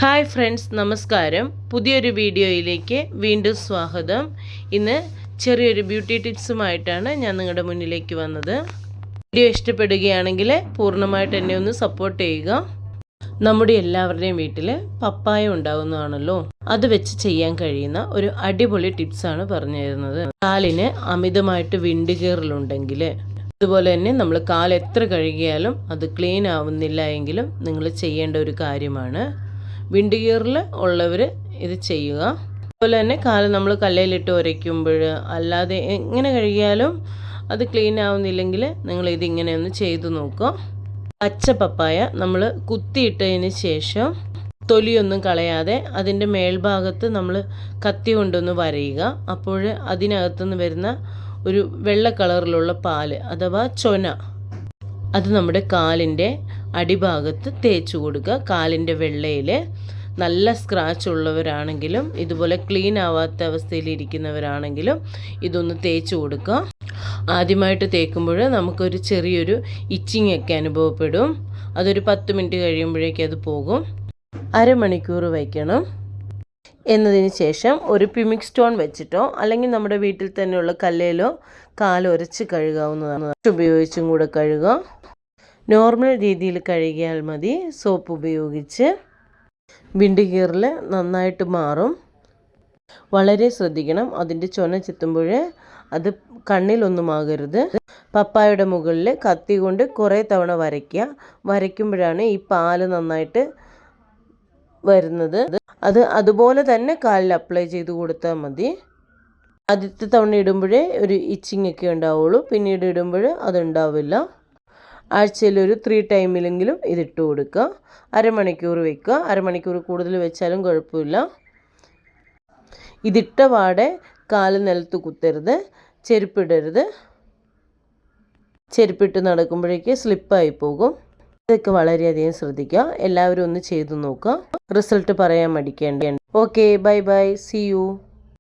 Hi friends, നമസ്കാരം. പുതിയൊരു വീഡിയോയിലേക്ക് വീണ്ടും സ്വാഗതം. ഇന്ന് ചെറിയൊരു ബ്യൂട്ടി ടിപ്സുമായിട്ടാണ് ഞാൻ നിങ്ങളുടെ മുന്നിലേക്ക് വന്നത്. വീഡിയോ ഇഷ്ടപ്പെടുകയാണെങ്കിൽ പൂർണ്ണമായിട്ട് എന്നെ ഒന്ന് സപ്പോർട്ട് ചെയ്യുക. നമ്മുടെ എല്ലാവരുടെയും വീട്ടിൽ പപ്പായ ഉണ്ടാകുന്നതാണല്ലോ. അത് വെച്ച് ചെയ്യാൻ കഴിയുന്ന ഒരു അടിപൊളി ടിപ്സാണ് പറഞ്ഞു തരുന്നത്. കാലിന് അമിതമായിട്ട് വിണ്ടുകീറലുണ്ടെങ്കിൽ, അതുപോലെ തന്നെ നമ്മൾ കാൽ എത്ര കഴുകിയാലും അത് ക്ലീൻ ആവുന്നില്ല എങ്കിലും നിങ്ങൾ ചെയ്യേണ്ട ഒരു കാര്യമാണ്. വിണ്ടുകീറൽ ഉള്ളവർ ഇത് ചെയ്യുക. അതുപോലെ തന്നെ കാല് നമ്മൾ കല്ലയിലിട്ട് ഉരയ്ക്കുമ്പോൾ അല്ലാതെ എങ്ങനെ കഴുകിയാലും അത് ക്ലീൻ ആവുന്നില്ലെങ്കിൽ നിങ്ങൾ ഇതിങ്ങനെ ഒന്ന് ചെയ്തു നോക്കുക. പച്ച പപ്പായ നമ്മൾ കുത്തിയിട്ടതിന് ശേഷം തൊലിയൊന്നും കളയാതെ അതിൻ്റെ മേൽഭാഗത്ത് നമ്മൾ കത്തി കൊണ്ടൊന്ന് വരയുക. അപ്പോൾ അതിനകത്തുനിന്ന് വരുന്ന ഒരു വെള്ള കളറിലുള്ള പാല് അഥവാ ചൊന, അത് നമ്മുടെ കാലിൻ്റെ അടിഭാഗത്ത് തേച്ച് കൊടുക്കുക. കാലിൻ്റെ വെള്ളയിൽ നല്ല സ്ക്രാച്ച് ഉള്ളവരാണെങ്കിലും ഇതുപോലെ ക്ലീൻ ആവാത്ത അവസ്ഥയിൽ ഇരിക്കുന്നവരാണെങ്കിലും ഇതൊന്ന് തേച്ച് കൊടുക്കുക. ആദ്യമായിട്ട് തേക്കുമ്പോൾ നമുക്കൊരു ചെറിയൊരു ഇച്ചിങ് ഒക്കെ അനുഭവപ്പെടും. അതൊരു 10 മിനിറ്റ് കഴിയുമ്പോഴേക്കും അത് പോകും. അരമണിക്കൂർ വയ്ക്കണം. എന്നതിന് ശേഷം ഒരു പിമിക് സ്റ്റോൺ വെച്ചിട്ടോ അല്ലെങ്കിൽ നമ്മുടെ വീട്ടിൽ തന്നെയുള്ള കല്ലിലോ കാലുരച്ച് കഴുകാവുന്നതാണ്. ഉപയോഗിച്ചും കൂടെ കഴുകുക. നോർമൽ രീതിയിൽ കഴുകിയാൽ മതി. സോപ്പ് ഉപയോഗിച്ച് വിണ്ടുകീറൽ നന്നായിട്ട് മാറും. വളരെ ശ്രദ്ധിക്കണം. അതിൻ്റെ ചൊന ചെത്തുമ്പോൾ അത് കണ്ണിലൊന്നും ആകരുത്. പപ്പായയുടെ മുകളിൽ കത്തി കൊണ്ട് കുറേ തവണ വരയ്ക്കുക. വരയ്ക്കുമ്പോഴാണ് ഈ പാല് നന്നായിട്ട് വരുന്നത്. അത് അതുപോലെ തന്നെ കാലിൽ അപ്ലൈ ചെയ്ത് കൊടുത്താൽ മതി. ആദ്യത്തെ തവണ ഇടുമ്പോഴേ ഒരു ഇച്ചിങ് ഒക്കെ ഉണ്ടാവുള്ളൂ, പിന്നീട് ഇടുമ്പോൾ അതുണ്ടാവില്ല. ആഴ്ചയിൽ ഒരു 3 ടൈമിലെങ്കിലും ഇതിട്ട് കൊടുക്കുക. അരമണിക്കൂർ വെക്കുക. അരമണിക്കൂർ കൂടുതൽ വെച്ചാലും കുഴപ്പമില്ല. ഇതിട്ട പാടെ കാല് നിലത്ത് കുത്തരുത്, ചെരുപ്പിടരുത്. ചെരുപ്പിട്ട് നടക്കുമ്പോഴേക്ക് സ്ലിപ്പായി പോകും. ഇതൊക്കെ വളരെയധികം ശ്രദ്ധിക്കുക. എല്ലാവരും ഒന്ന് ചെയ്തു നോക്കുക. റിസൾട്ട് പറയാൻ മടിക്കേണ്ട. Okay, bye bye, see U.